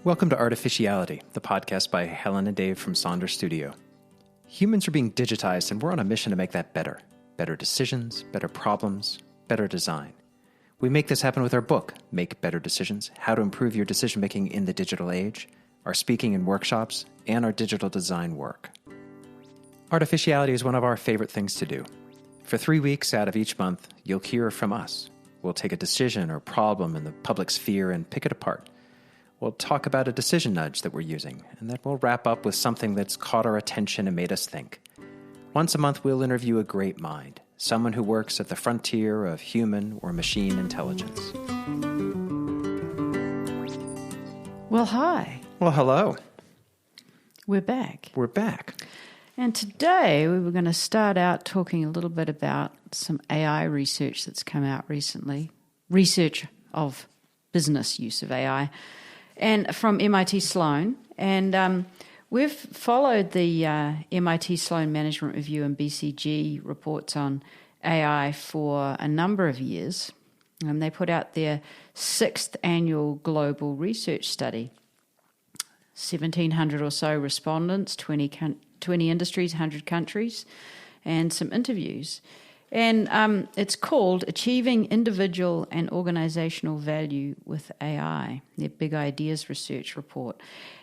Welcome to Artificiality, the podcast by Helen and Dave from Sonder Studio. Humans are being digitized, and we're on a mission to make that better. Better decisions, better problems, better design. We make this happen with our book, Make Better Decisions, How to Improve Your Decision-Making in the Digital Age, our speaking and workshops, and our digital design work. Artificiality is one of our favorite things to do. For 3 weeks out of each month, you'll hear from us. We'll take a decision or problem in the public sphere and pick it apart. We'll talk about a decision nudge that we're using, and then we'll wrap up with something that's caught our attention and made us think. Once a month, we'll interview a great mind, someone who works at the frontier of human or machine intelligence. Well, hi. Well, hello. We're back. We're back. And today we were going to start out talking a little bit about some AI research that's come out recently, research of business use of AI, and from MIT Sloan. And we've followed the MIT Sloan Management Review and BCG reports on AI for a number of years. And they put out their 6th annual global research study. 1,700 or so respondents, 20 industries, 100 countries, and some interviews. And it's called Achieving Individual and Organizational Value with AI, their Big Ideas Research Report.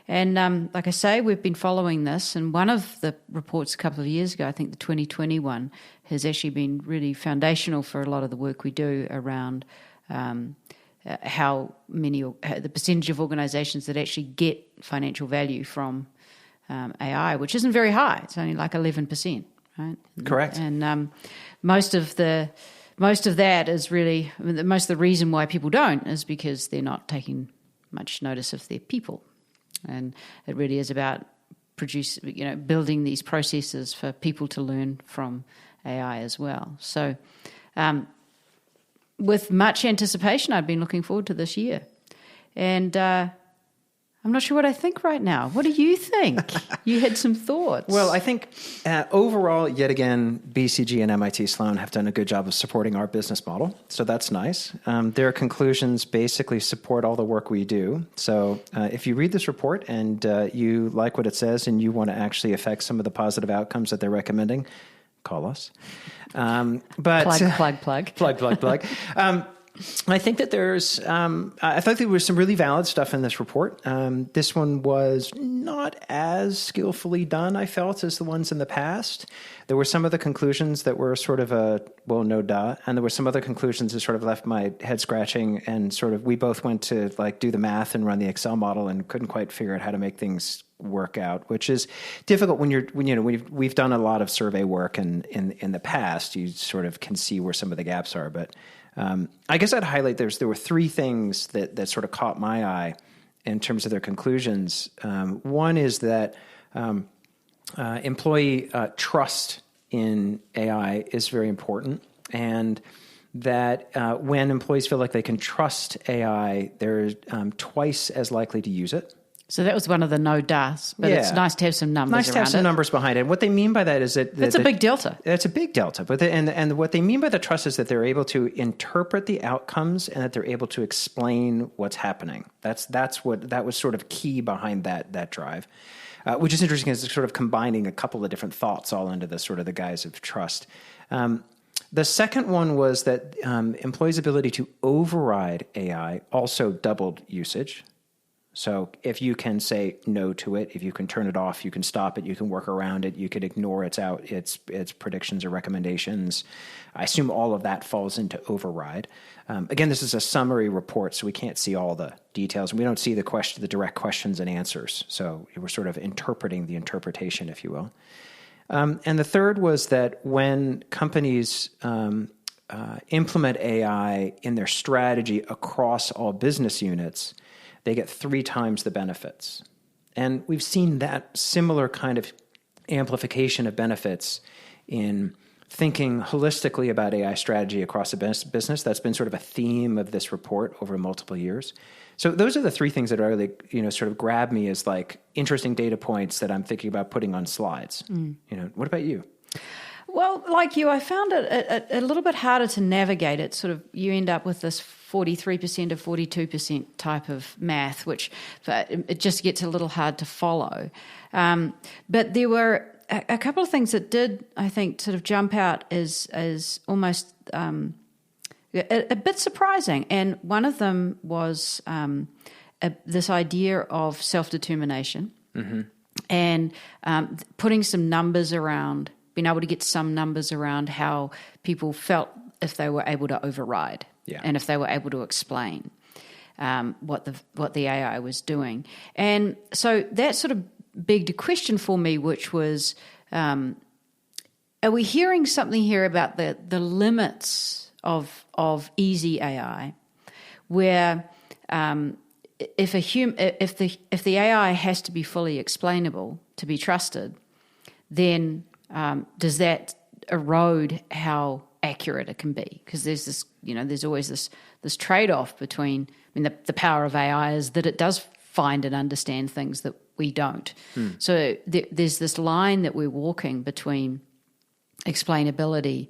And like I say, we've been following this, and one of the reports a couple of years ago, I think the 2021, has actually been really foundational for a lot of the work we do around how the percentage of organizations that actually get financial value from AI, which isn't very high. It's only like 11%, right? Correct. And most of that is really, most of the reason why people don't is because they're not taking much notice of their people. And it really is about building these processes for people to learn from AI as well. So with much anticipation, I've been looking forward to this year. And I'm not sure what I think right now. What do you think? You had some thoughts. Well, I think overall, yet again, BCG and MIT Sloan have done a good job of supporting our business model. So that's nice. Their conclusions basically support all the work we do. So if you read this report and you like what it says and you want to actually affect some of the positive outcomes that they're recommending, call us. Plug. I think that I thought there was some really valid stuff in this report. This one was not as skillfully done, I felt, as the ones in the past. There were some of the conclusions that were sort of no duh. And there were some other conclusions that sort of left my head scratching, and sort of, we both went to do the math and run the Excel model and couldn't quite figure out how to make things work out, which is difficult when we've done a lot of survey work, and in the past, you sort of can see where some of the gaps are. But I guess I'd highlight there were 3 things that sort of caught my eye in terms of their conclusions. One is that employee trust in AI is very important, and that when employees feel like they can trust AI, they're twice as likely to use it. So that was one of the no duhs, but It's nice to have some numbers around it. Nice to have some numbers behind it. And what they mean by that is that... That's a big delta. It's a big delta. But and what they mean by the trust is that they're able to interpret the outcomes and that they're able to explain what's happening. That was sort of key behind that drive, which is interesting, because it's sort of combining a couple of different thoughts all into the sort of the guise of trust. The second one was that employees' ability to override AI also doubled usage. So if you can say no to it, if you can turn it off, you can stop it, you can work around it, you could ignore its predictions or recommendations. I assume all of that falls into override. Again, this is a summary report, so we can't see all the details, and we don't see the direct questions and answers. So we're sort of interpreting the interpretation, if you will. And the third was that when companies implement AI in their strategy across all business units, they get 3 times the benefits. And we've seen that similar kind of amplification of benefits in thinking holistically about AI strategy across the business. That's been sort of a theme of this report over multiple years. So those are the 3 things that really, sort of grab me as interesting data points that I'm thinking about putting on slides. What about you? Well, like you, I found it a little bit harder to navigate. It sort of, you end up with this 43% or 42% type of math, which it just gets a little hard to follow. But there were a couple of things that did, I think, sort of jump out as almost a bit surprising. And one of them was this idea of self-determination, and putting some numbers around, being able to get some numbers around how people felt if they were able to override, and if they were able to explain what the AI was doing. And so that sort of begged a question for me, which was, are we hearing something here about the limits of easy AI, where if the AI has to be fully explainable to be trusted, then does that erode how accurate it can be? Because there's this, there's always this trade-off between, the power of AI is that it does find and understand things that we don't. So there's this line that we're walking between explainability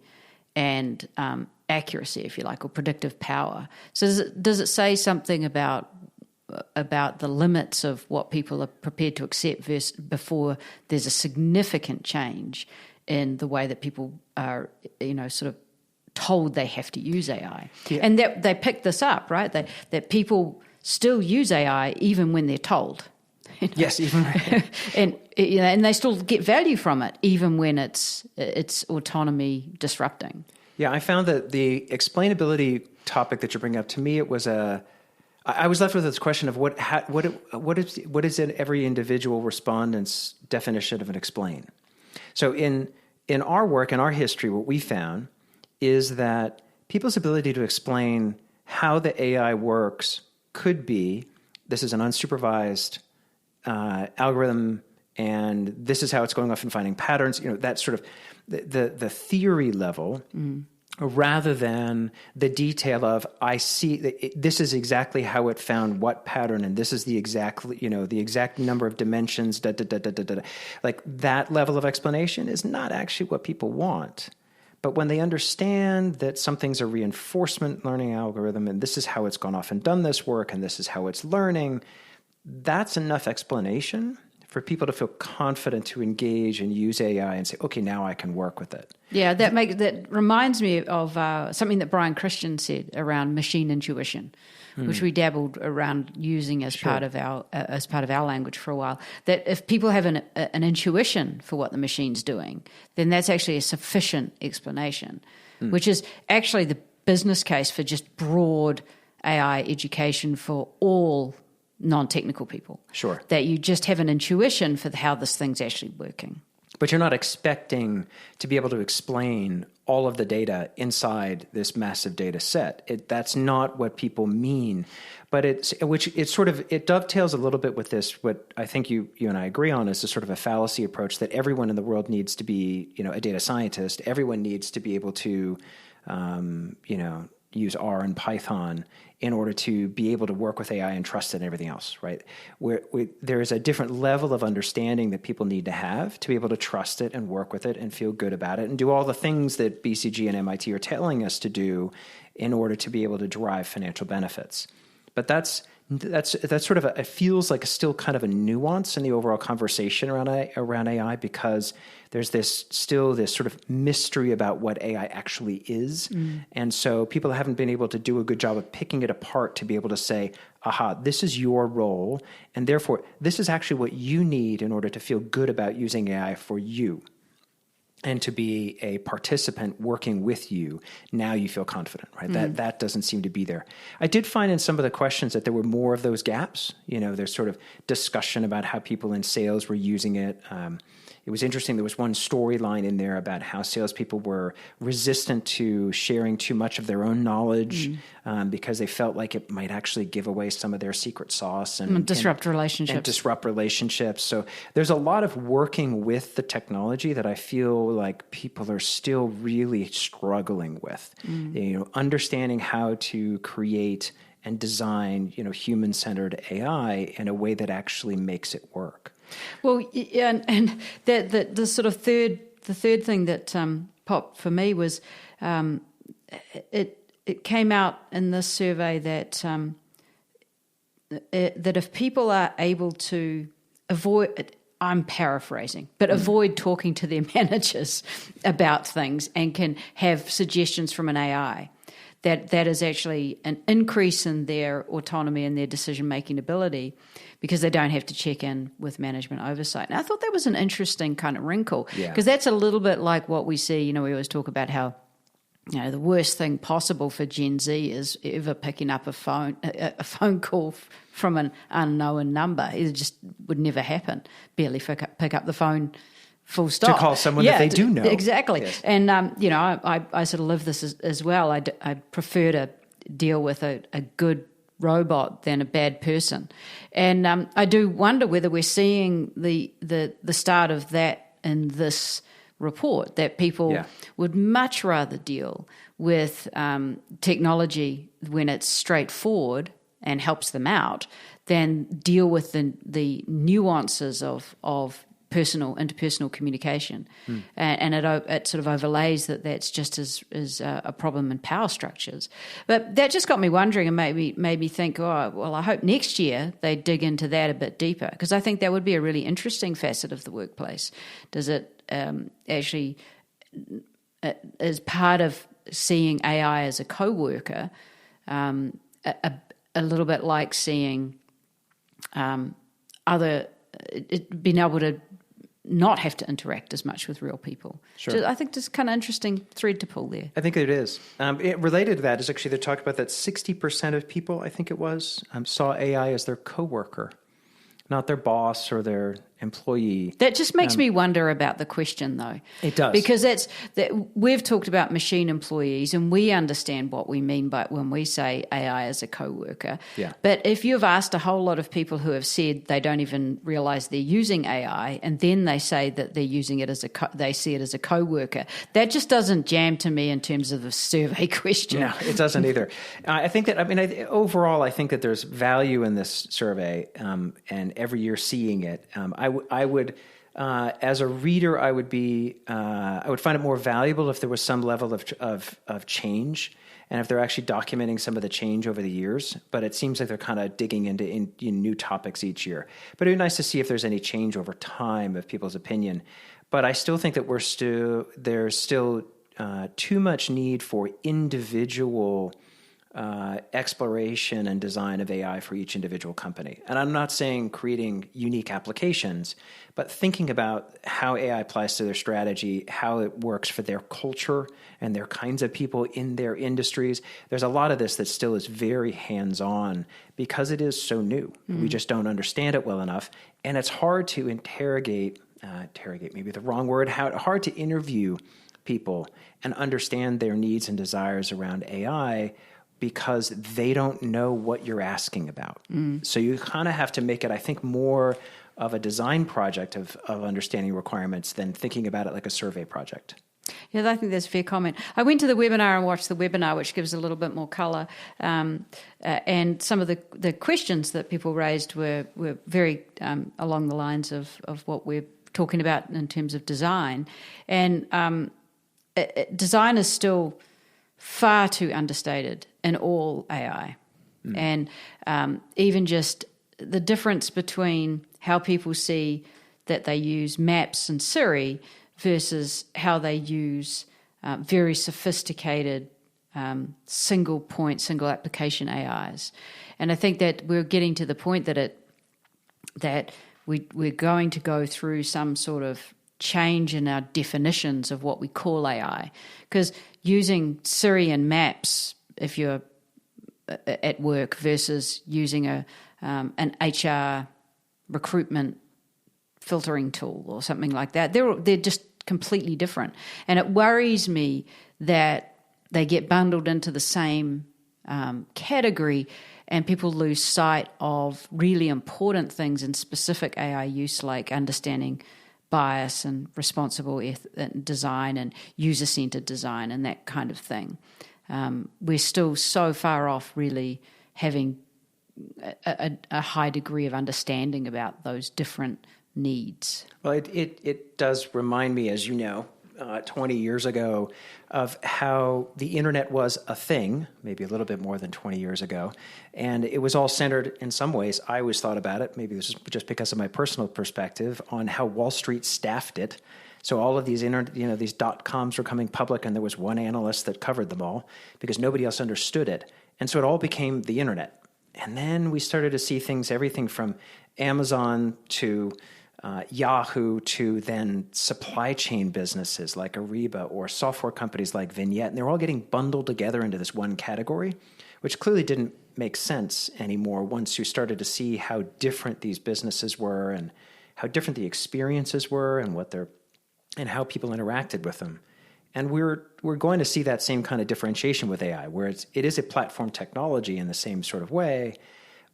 and accuracy, if you like, or predictive power. So does it say something about the limits of what people are prepared to accept before there's a significant change in the way that people are, sort of told they have to use AI? And that they pick this up, right? That people still use AI even when they're told. Yes, even and they still get value from it, even when it's autonomy disrupting. Yeah, I found that the explainability topic that you bring up, to me, it was I was left with this question of what is in every individual respondent's definition of an explain. So in our work, in our history, what we found is that people's ability to explain how the AI works could be, this is an unsupervised algorithm, and this is how it's going off and finding patterns. That sort of the theory level, rather than the detail of, I see this is exactly how it found what pattern, and this is the exact number of dimensions. Like that level of explanation is not actually what people want. But when they understand that something's a reinforcement learning algorithm, and this is how it's gone off and done this work, and this is how it's learning, that's enough explanation for people to feel confident to engage and use AI and say, okay, now I can work with it. Yeah, that reminds me of something that Brian Christian said around machine intuition, which we dabbled around using as part of our language for a while. That if people have an intuition for what the machine's doing, then that's actually a sufficient explanation, which is actually the business case for just broad AI education for all non-technical people. Sure. That you just have an intuition for how this thing's actually working. But you're not expecting to be able to explain all of the data inside this massive data set. That's not what people mean. But it dovetails a little bit with this, what I think you and I agree on, is a sort of a fallacy approach that everyone in the world needs to be, a data scientist. Everyone needs to be able to, use R and Python in order to be able to work with AI and trust it and everything else, right? Where there is a different level of understanding that people need to have to be able to trust it and work with it and feel good about it and do all the things that BCG and MIT are telling us to do in order to be able to derive financial benefits. But that's sort of it feels like still kind of a nuance in the overall conversation around AI, because there's still this sort of mystery about what AI actually is. And so people haven't been able to do a good job of picking it apart to be able to say, aha, this is your role, and therefore this is actually what you need in order to feel good about using AI for you and to be a participant working with you. Now you feel confident, right? That doesn't seem to be there. I did find in some of the questions that there were more of those gaps. There's sort of discussion about how people in sales were using it. It was interesting. There was one storyline in there about how salespeople were resistant to sharing too much of their own knowledge because they felt like it might actually give away some of their secret sauce and disrupt relationships. So there's a lot of working with the technology that I feel like people are still really struggling with. Understanding how to create and design, human-centered AI in a way that actually makes it work. Well, yeah, and the sort of third the third thing that popped for me was it came out in this survey that that if people are able to avoid, I'm paraphrasing, but avoid talking to their managers about things and can have suggestions from an AI, that is actually an increase in their autonomy and their decision-making ability because they don't have to check in with management oversight. And I thought that was an interesting kind of wrinkle because that's a little bit like what we see, we always talk about how the worst thing possible for Gen Z is ever picking up a phone call from an unknown number. It just would never happen. Barely pick up the phone, full stop. To call someone that they do know. Exactly. Yes. And, I sort of live this as well. I prefer to deal with a good robot than a bad person. And I do wonder whether we're seeing the start of that in this report, that people would much rather deal with technology when it's straightforward and helps them out than deal with the nuances of interpersonal communication. And it sort of overlays that's just as a problem in power structures. But that just got me wondering and made me think, I hope next year they dig into that a bit deeper, because I think that would be a really interesting facet of the workplace. Does it actually, as part of seeing AI as a co-worker, a little bit like seeing being able to not have to interact as much with real people. Sure. I think there's kind of interesting thread to pull there. I think it is. Related to that is actually they talked about that 60% of people, I think it was, saw AI as their coworker, not their boss or their employee. That just makes me wonder about the question, though. It does. Because we've talked about machine employees, and we understand what we mean by when we say AI as a co-worker. Yeah. But if you've asked a whole lot of people who have said they don't even realize they're using AI, and then they say that they're using it they see it as a co-worker, that just doesn't jam to me in terms of the survey question. No, it doesn't either. I think that, overall, I think that there's value in this survey, and every year seeing it. I would, as a reader, I would find it more valuable if there was some level of change, and if they're actually documenting some of the change over the years. But it seems like they're kind of digging into new topics each year. But it'd be nice to see if there's any change over time of people's opinion. But I still think that there's still too much need for individual exploration and design of AI for each individual company. And I'm not saying creating unique applications, but thinking about how AI applies to their strategy, how it works for their culture and their kinds of people in their industries. There's a lot of this that still is very hands-on because it is so new. Mm-hmm. We just don't understand it well enough. And it's hard to interrogate maybe the wrong word, hard to interview people and understand their needs and desires around AI because they don't know what you're asking about. So you kind of have to make it, I think, more of a design project of understanding requirements than thinking about it like a survey project. Yeah, I think that's a fair comment. I went to the webinar and watched the webinar, which gives a little bit more colour. And some of the questions that people raised were very along the lines of what we're talking about in terms of design. And design is still far too understated in all AI. And even just the difference between how people see that they use Maps and Siri versus how they use very sophisticated single application AIs. And I think that we're getting to the point that we're going to go through some sort of change in our definitions of what we call AI. Because using Siri and Maps, if you're at work, versus using an HR recruitment filtering tool or something like that, they're just completely different. And it worries me that they get bundled into the same category and people lose sight of really important things in specific AI use, like understanding bias and responsible design and user-centered design and that kind of thing. We're still so far off really having a high degree of understanding about those different needs. Well, it does remind me, as you know, 20 years ago of how the internet was a thing, maybe a little bit more than 20 years ago. And it was all centered in some ways. I always thought about it, maybe this is just because of my personal perspective, on how Wall Street staffed it. So all of these these .coms were coming public, and there was one analyst that covered them all because nobody else understood it. And so it all became the internet. And then we started to see things, everything from Amazon to Yahoo to then supply chain businesses like Ariba or software companies like Vignette. And they're all getting bundled together into this one category, which clearly didn't make sense anymore once you started to see how different these businesses were and how different the experiences were and how people interacted with them. And we're going to see that same kind of differentiation with AI, where it is a platform technology in the same sort of way,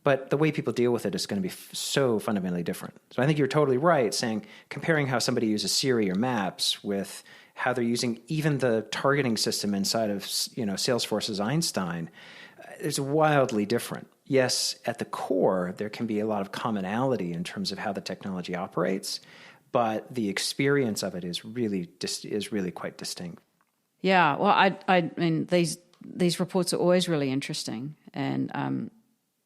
but the way people deal with it is going to be so fundamentally different. So I think you're totally right saying, comparing how somebody uses Siri or Maps with how they're using even the targeting system inside of Salesforce's Einstein is wildly different. Yes, at the core, there can be a lot of commonality in terms of how the technology operates, but the experience of it is really quite distinct. Yeah, well, I mean, these reports are always really interesting, and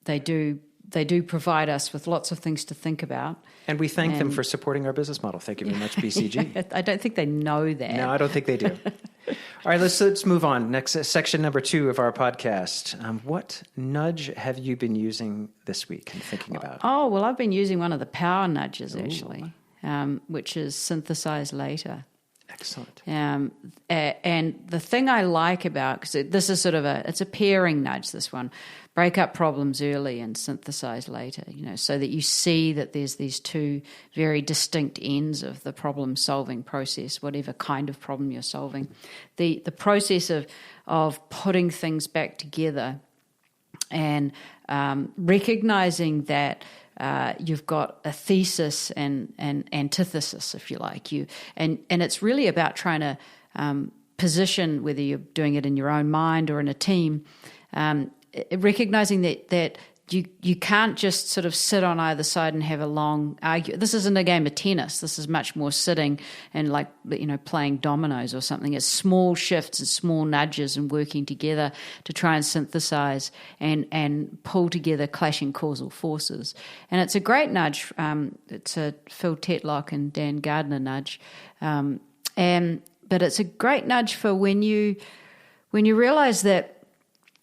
they do provide us with lots of things to think about. And we thank them for supporting our business model. Thank you very much, BCG. I don't think they know that. No, I don't think they do. All right, let's move on. Next, section number 2 of our podcast. What nudge have you been using this week and thinking about? Oh, well, I've been using one of the power nudges, actually. Which is synthesize later. Excellent. And the thing I like about, because this is sort of it's a pairing nudge, this one, break up problems early and synthesize later, so that you see that there's these two very distinct ends of the problem solving process, whatever kind of problem you're solving. The process of putting things back together and recognizing that you've got a thesis and antithesis, if you like. And it's really about trying to position, whether you're doing it in your own mind or in a team, recognizing that you can't just sort of sit on either side and have a long argument. This isn't a game of tennis. This is much more sitting and playing dominoes or something. It's small shifts and small nudges and working together to try and synthesize and pull together clashing causal forces. And it's a great nudge. It's a Phil Tetlock and Dan Gardner nudge. But it's a great nudge for when you realize that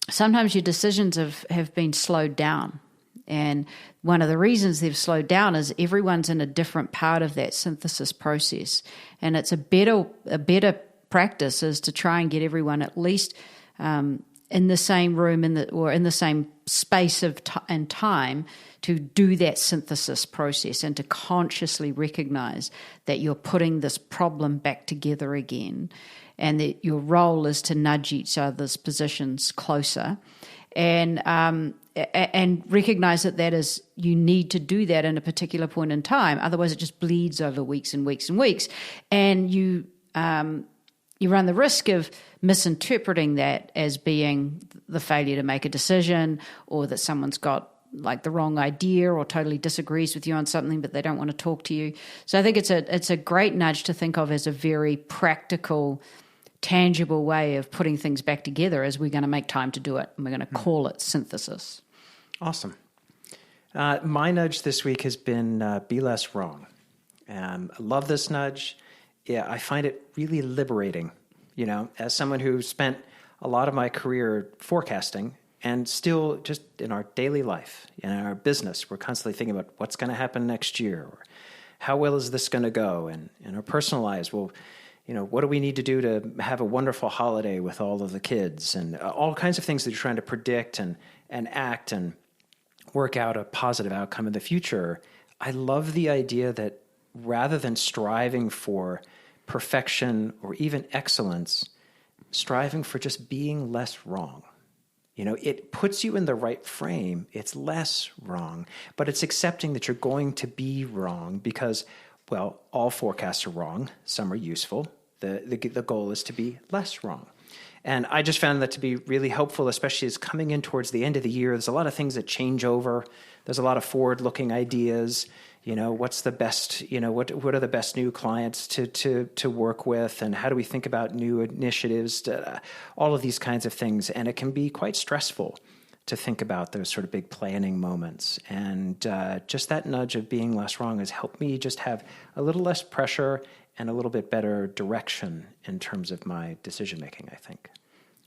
sometimes your decisions have been slowed down. And one of the reasons they've slowed down is everyone's in a different part of that synthesis process. And it's a better practice is to try and get everyone at least in the same room or in the same space of and time to do that synthesis process and to consciously recognize that you're putting this problem back together again, and that your role is to nudge each other's positions closer, and recognize that is you need to do that in a particular point in time. Otherwise, it just bleeds over weeks and weeks and weeks, and you run the risk of misinterpreting that as being the failure to make a decision, or that someone's got the wrong idea or totally disagrees with you on something, but they don't want to talk to you. So I think it's a great nudge to think of as a very practical, tangible way of putting things back together, as we're going to make time to do it, and we're going to call it synthesis. Awesome. My nudge this week has been be less wrong. I love this nudge. Yeah, I find it really liberating, as someone who spent a lot of my career forecasting, and still just in our daily life, in our business, we're constantly thinking about what's going to happen next year, or how well is this going to go? And in our personal lives, what do we need to do to have a wonderful holiday with all of the kids, and all kinds of things that you're trying to predict and act and work out a positive outcome in the future. I love the idea that rather than striving for perfection or even excellence, striving for just being less wrong. It puts you in the right frame. It's less wrong, but it's accepting that you're going to be wrong because, well, all forecasts are wrong. Some are useful. The goal is to be less wrong. And I just found that to be really helpful, especially as coming in towards the end of the year. There's a lot of things that change over. There's a lot of forward-looking ideas. what's the best, what are the best new clients to work with, and how do we think about new initiatives, all of these kinds of things. And it can be quite stressful to think about those sort of big planning moments. And just that nudge of being less wrong has helped me just have a little less pressure and a little bit better direction in terms of my decision-making, I think.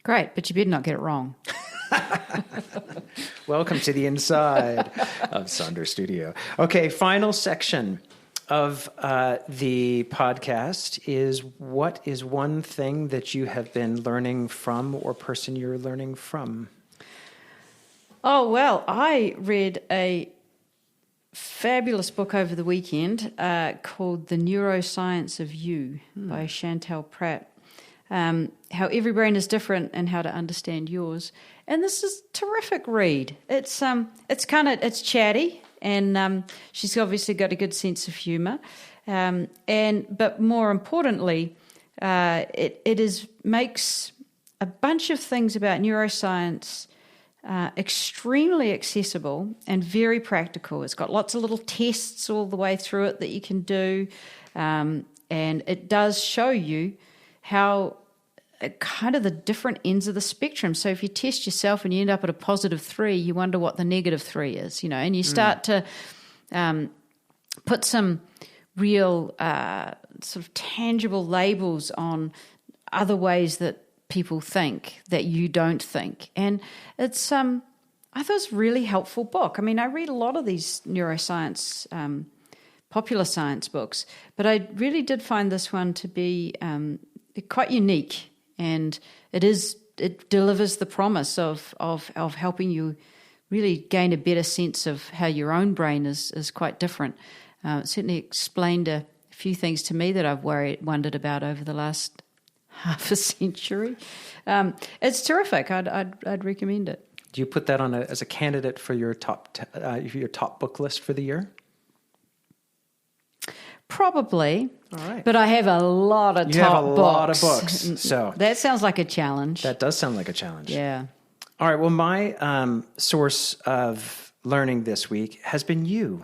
Great, but you better not get it wrong. Welcome to the inside of Sonder Studio. Okay, final section of the podcast is, what is one thing that you have been learning from, or person you're learning from? Oh, well, I read a fabulous book over the weekend called The Neuroscience of You by Chantal Pratt. How every brain is different and how to understand yours. And this is a terrific read. It's chatty, and she's obviously got a good sense of humour. But more importantly, it makes a bunch of things about neuroscience extremely accessible and very practical. It's got lots of little tests all the way through it that you can do, and it does show you how kind of the different ends of the spectrum. So if you test yourself and you end up at a positive 3, you wonder what the negative 3 is, and you start to put some real sort of tangible labels on other ways that people think that you don't think. And it's I thought it was a really helpful book. I mean, I read a lot of these neuroscience popular science books, but I really did find this one to be quite unique, and it delivers the promise of helping you really gain a better sense of how your own brain is quite different. It certainly explained a few things to me that I've wondered about over the last half a century. It's terrific. I'd recommend it. Do you put that on as a candidate for your top book list for the year? Probably. All right. But I have a lot of you top have a books. lot of books. So that sounds like a challenge. That does sound like a challenge. Yeah. All right. Well, my source of learning this week has been you.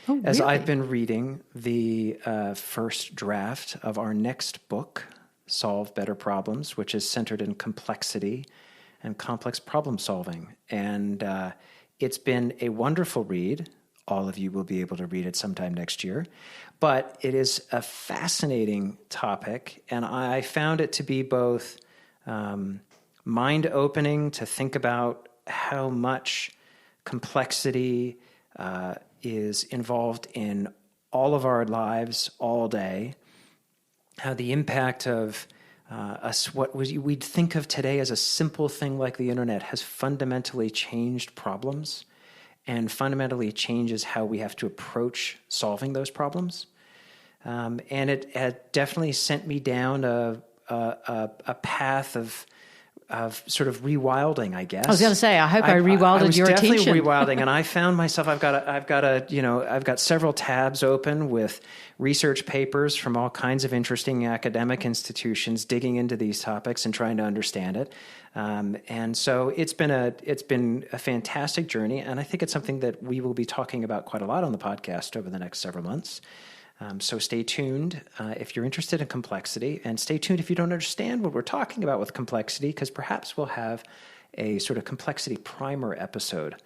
Oh, as really? I've been reading the first draft of our next book, Solve Better Problems, which is centered in complexity and complex problem solving. And it's been a wonderful read. All of you will be able to read it sometime next year. But it is a fascinating topic, and I found it to be both mind-opening to think about how much complexity is involved in all of our lives all day, how the impact of what we'd think of today as a simple thing like the internet has fundamentally changed problems and fundamentally changes how we have to approach solving those problems. And it had definitely sent me down a path of sort of rewilding, I guess. I was going to say, I hope I rewilded your attention. I was definitely rewilding, and I found myself. I've got several tabs open with research papers from all kinds of interesting academic institutions digging into these topics and trying to understand it. And so it's been a fantastic journey, and I think it's something that we will be talking about quite a lot on the podcast over the next several months. So stay tuned if you're interested in complexity, and stay tuned if you don't understand what we're talking about with complexity, because perhaps we'll have a sort of complexity primer episode,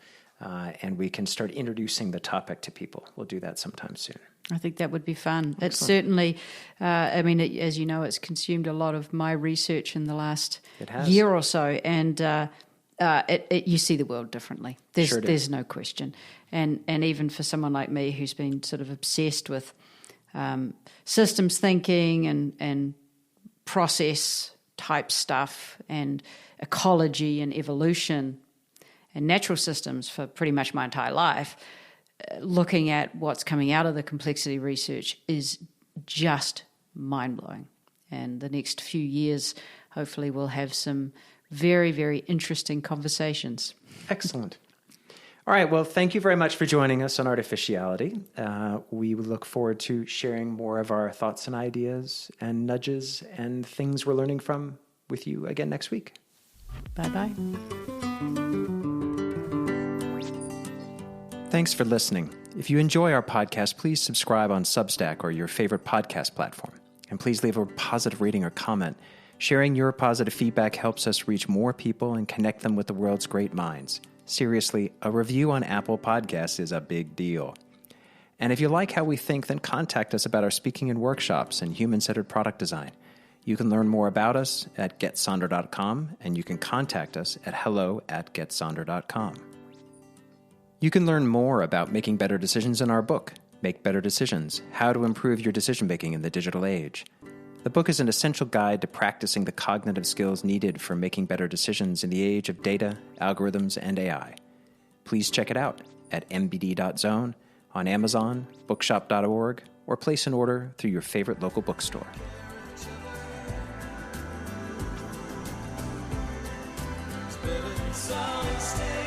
and we can start introducing the topic to people. We'll do that sometime soon. I think that would be fun. Excellent. It's certainly, as you know, it's consumed a lot of my research in the last year or so, and you see the world differently. There's no question. And even for someone like me who's been sort of obsessed with systems thinking and process type stuff and ecology and evolution and natural systems for pretty much my entire life, looking at what's coming out of the complexity research is just mind-blowing. And the next few years, hopefully, we'll have some very, very interesting conversations. Excellent. All right. Well, thank you very much for joining us on Artificiality. We look forward to sharing more of our thoughts and ideas and nudges and things we're learning from with you again next week. Bye-bye. Thanks for listening. If you enjoy our podcast, please subscribe on Substack or your favorite podcast platform. And please leave a positive rating or comment. Sharing your positive feedback helps us reach more people and connect them with the world's great minds. Seriously, a review on Apple Podcasts is a big deal. And if you like how we think, then contact us about our speaking and workshops and human-centered product design. You can learn more about us at getsonder.com, and you can contact us at hello@getsonder.com. You can learn more about making better decisions in our book, Make Better Decisions: How to Improve Your Decision-Making in the Digital Age. The book is an essential guide to practicing the cognitive skills needed for making better decisions in the age of data, algorithms, and AI. Please check it out at mbd.zone, on Amazon, bookshop.org, or place an order through your favorite local bookstore. Spinning solid state.